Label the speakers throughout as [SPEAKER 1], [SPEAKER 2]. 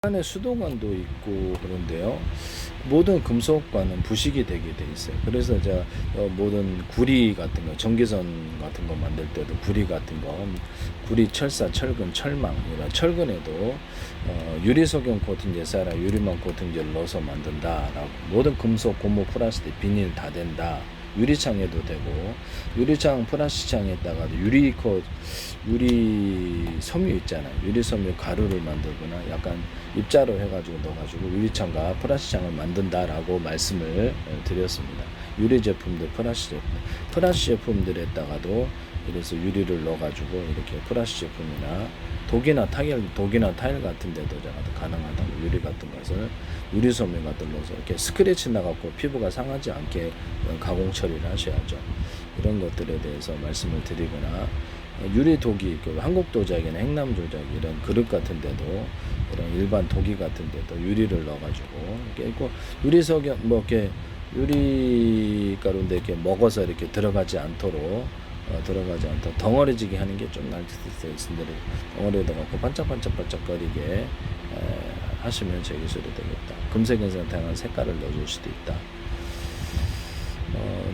[SPEAKER 1] 안에 수도관도 있고 그런데요. 모든 금속과는 부식이 되게 돼 있어요. 그래서 제가 모든 구리 같은 거, 전기선 같은 거 만들 때도 구리 같은 거, 구리, 철사, 철근, 철망 이런 철근에도 유리소경 코팅제 써라, 유리망 코팅제를 넣어서 만든다라고. 모든 금속, 고무, 플라스틱, 비닐 다 된다. 유리창에도 되고, 유리창 플라스틱창에다가 유리 섬유 있잖아요. 유리 섬유 가루를 만들거나 약간 입자로 해가지고 넣어가지고 유리창과 플라스틱창을 만든다라고 말씀을 드렸습니다. 유리 제품들, 플라스틱 제품들에다가도 이래서 유리를 넣어가지고 이렇게 플라스틱 제품이나 독이나 타일 같은 데도 가능하다고. 유리 같은 것을 유리 섬유 같은 것을 이렇게 스크래치 나갖고 피부가 상하지 않게 가공 처리를 하셔야죠. 이런 것들에 대해서 말씀을 드리거나, 유리 도기, 한국 도자기나 행남 도자기 이런 그릇 같은 데도, 이런 일반 도기 같은 데도 유리를 넣어가지고 이렇게 있고, 유리석연 이렇게 유리가루인데 이렇게 먹어서 이렇게 들어가지 않도록 덩어리지게 하는 게 좀 나을 수 있습니다. 덩어리에다 갖고 반짝반짝거리게 하시면 제 기술이 되겠다. 금색에서 다양한 색깔을 넣어줄 수도 있다.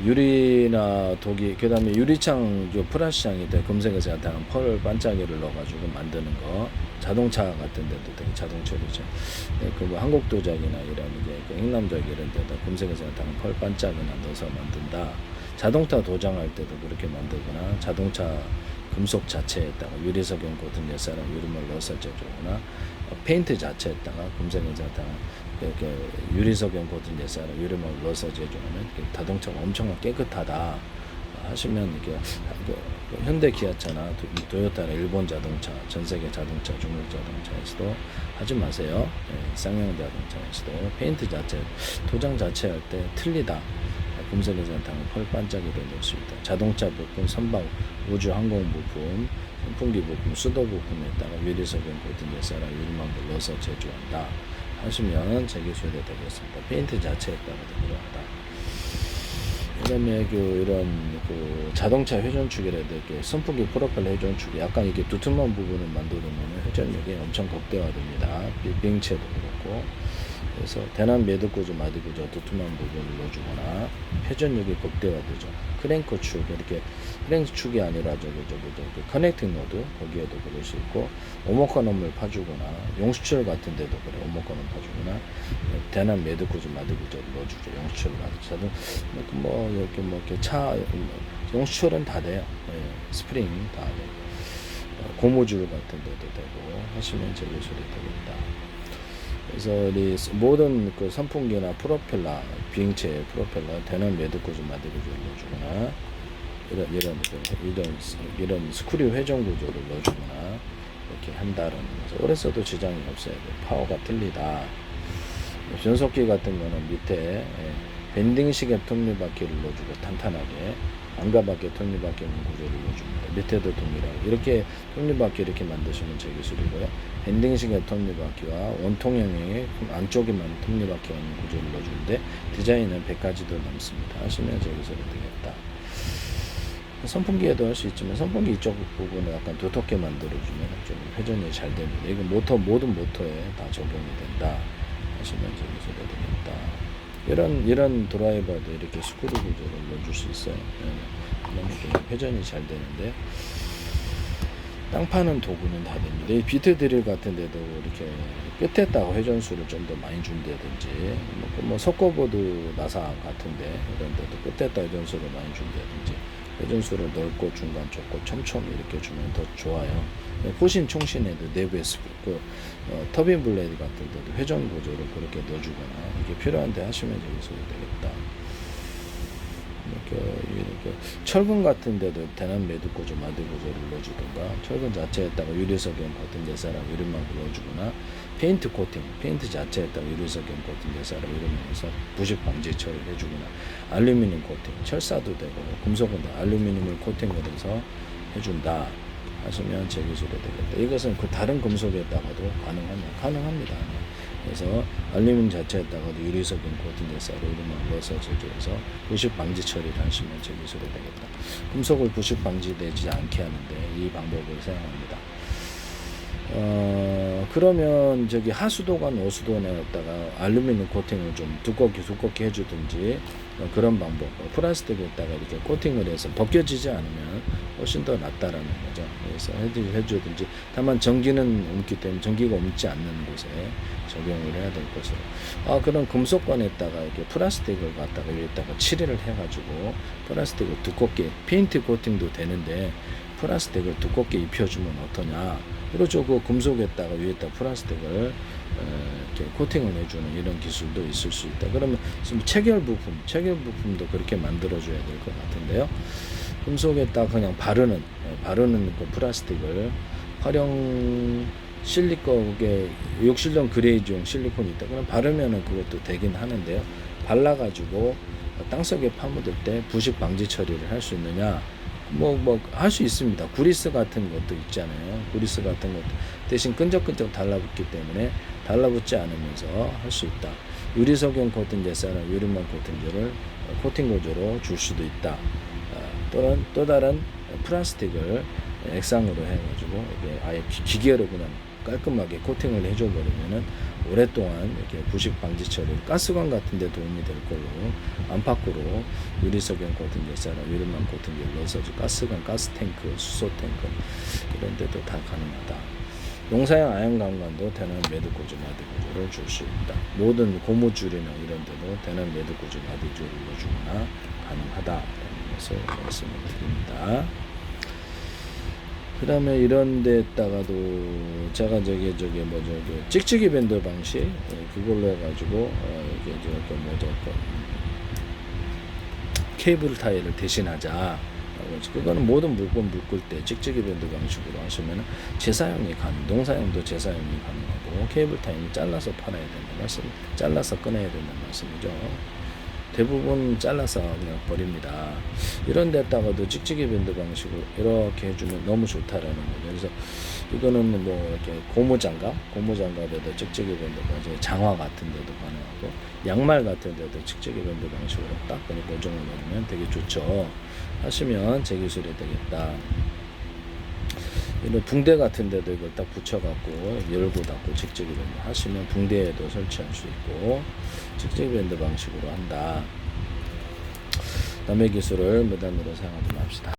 [SPEAKER 1] 유리나 도기, 그 다음에 유리창, 플라스틱창이 돼 금색에서 다양한 펄 반짝이를 넣어가지고 만드는 거, 자동차 같은 데도 되게 자동처리죠. 네, 뭐 한국 도자기나 이런 이제 행남도자기 이런 데도 금색에서 다양한 펄 반짝이나 넣어서 만든다. 자동차 도장할 때도 그렇게 만들거나, 자동차 금속 자체에다가 유리석연 코팅 사람 유리물 넣어서 제조하거나, 페인트 자체에다가 금색에다가 이렇게 유리석연 코팅 사람 유리물 넣어서 제조하면 자동차가 엄청 깨끗하다 하시면, 이게 현대 기아차나 도요타나 일본 자동차, 전 세계 자동차, 중국 자동차에서도 하지 마세요. 쌍용 자동차에서도 페인트 자체, 도장 자체 할 때 틀리다. 금속에서 나타나는 펄 반짝이를 넣을 수 있다. 자동차 부품, 선박, 우주 항공 부품, 선풍기 부품, 수도 부품에다가 유리석연 코팅제 써라 유리망을 넣어서 제조한다 하시면 제 기술이 되겠습니다. 페인트 자체에다가도 필요하다. 그다음에 이런 자동차 회전축이라도 이렇게 선풍기 프로펠러 회전축이 약간 이렇게 두툼한 부분을 만들면 회전력이 엄청 극대화됩니다. 비행체도 그렇고. 그래서 대남 매듭구조, 마디구조 두툼한 부분을 넣어주거나 회전력이 극대화되죠. 크랭크 축, 이렇게 크랭크 축이 아니라 커넥팅 노드, 거기에도 그럴 수 있고, 오목건음을 파주거나, 용수철 같은 데도 그래, 오목건음 파주거나, 대남 매듭구조, 마디구조를 넣어주죠. 용수철 마디구조. 이렇게 용수철은 다 돼요. 스프링 다 돼요. 고무줄 같은 데도 되고 하시면 제 기술이 되겠다. 그래서 우리 모든 선풍기나 프로펠러, 비행체 프로펠러, 대남 매듭구조, 마디구조를 넣어주거나, 이런 스크류 회전 구조를 넣어주거나 이렇게 한다는 거죠. 오래 써도 지장이 없어야 돼요. 파워가 틀리다. 변속기 같은 거는 밑에 밴딩식의 톱니바퀴를 넣어주고 탄탄하게, 안가바퀴 톱니바퀴 구조를 넣어줍니다. 밑에도 동일하고 이렇게 톱니바퀴 이렇게 만드시면 제 기술이고요. 밴딩식의 톱니바퀴와 원통형의 안쪽에만 톱니바퀴 하는 구조를 넣어주는데, 디자인은 100가지도 넘습니다. 하시면 제 기술이 되겠다. 선풍기에도 할 수 있지만 선풍기 이쪽 부분을 약간 두텁게 만들어주면 좀 회전이 잘 됩니다. 이건 모든 모터에 다 적용이 된다 하시면 제 기술이 되겠다. 이런 드라이버도 이렇게 스크류 구조를 넣어줄 수 있어요. 회전이 잘 되는데, 땅 파는 도구는 다 됩니다. 이 비트 드릴 같은 데도 이렇게 끝에다가 회전수를 좀 더 많이 준다든지, 석고보드 나사 같은데 이런 데도 끝에다 회전수를 많이 준다든지, 회전수를 넓고 중간 좁고 촘촘히 이렇게 주면 더 좋아요. 포신 총신에도 내부에 터빈 블레이드 같은 데도 회전 구조를 그렇게 넣어주거나 이게 필요한데 하시면 여기서 되겠다. 이렇게 철근 같은 데도 대남 매듭 구조, 마디 구조를 넣어주든가, 철근 자체에다가 유리석연 코팅 제사랑 유리망을 넣어주거나, 페인트 자체에다가 유리석연 코팅 제사랑 유리망에서 부식 방지 처리를 해주거나, 알루미늄 코팅, 철사도 되고 금속은 알루미늄을 코팅을 해서 해준다 하시면 제 기술이 되겠다. 이것은 다른 금속에다가도 가능합니다. 그래서 알루미늄 자체에다가도 유리석연 코팅 제사로 이름을 넣어서 제조해서 부식 방지 처리를 하시면 제 기술이 되겠다. 금속을 부식 방지되지 않게 하는데 이 방법을 사용합니다. 그러면 저기 하수도관 오수도에다가 알루미늄 코팅을 좀 두껍게 해주든지 그런 방법. 플라스틱에다가 이렇게 코팅을 해서 벗겨지지 않으면 훨씬 더 낫다라는 거죠. 그래서 해주든지. 다만 전기는 없기 때문에 전기가 옮지 않는 곳에 적용을 해야 될 것으로. 그런 금속관에다가 이렇게 플라스틱을 갖다가 위에다가 칠을 해가지고 플라스틱을 두껍게 페인트 코팅도 되는데 플라스틱을 두껍게 입혀주면 어떠냐. 그렇죠. 그 금속에다가 위에다 플라스틱을 이렇게 코팅을 해주는 이런 기술도 있을 수 있다. 그러면 체결 부품도 그렇게 만들어줘야 될 것 같은데요. 금속에다 그냥 바르는 그 플라스틱을 활용 실리콘에 욕실용 그레이즈용 실리콘이 있다. 그럼 바르면은 그것도 되긴 하는데요. 발라가지고 땅속에 파묻을 때 부식 방지 처리를 할 수 있느냐? 할 수 있습니다. 구리스 같은 것도 있잖아요. 구리스 같은 것도 대신 끈적끈적 달라붙기 때문에 달라붙지 않으면서 할 수 있다. 유리석용 코팅제사나 유리망 코팅제를 코팅 구조로 줄 수도 있다. 또는 또 다른 플라스틱을 액상으로 해가지고 이게 아예 기계로 그냥 깔끔하게 코팅을 해줘 버리면은 오랫동안 이렇게 부식 방지 처리, 가스관 같은 데 도움이 될 걸로 안팎으로 유리석용 코팅제사나 유리망 코팅제를 넣어서 가스관, 가스탱크, 수소탱크 이런 데도 다 가능하다. 농사용 아연강관도 대난 매듭고주 마디구조를 줄 수 있다. 모든 고무줄이나 이런 데도 대난 매듭고주 마디줄을 넣어주거나 가능하다라는 것을 말씀을 드립니다. 그 다음에 이런 데다가도 제가 찍찍이 밴드 방식 그걸로 해가지고 이게 케이블 타이를 대신하자. 그거는 모든 물건 묶을 때 찍찍이 밴드 방식으로 하시면 재사용이 농사용도 재사용이 가능하고 케이블 타이는 잘라서 팔아야 된다는 말씀, 잘라서 끊어야 된다는 말씀이죠. 대부분 잘라서 그냥 버립니다. 이런 데다가도 찍찍이 밴드 방식으로 이렇게 해주면 너무 좋다라는 거죠. 그래서 이거는 이렇게 고무장갑에도 찍찍이 밴드 방식, 장화 같은 데도 가능하고 양말 같은 데도 찍찍이 밴드 방식으로 딱 그냥 고정을 넣으면 되게 좋죠. 하시면 제 기술이 되겠다. 이런 붕대 같은 데도 이걸 딱 붙여갖고 열고 닫고 찍찍이 밴드 하시면 붕대에도 설치할 수 있고 찍찍이 밴드 방식으로 한다. 남의 기술을 무단으로 사용하지 맙시다.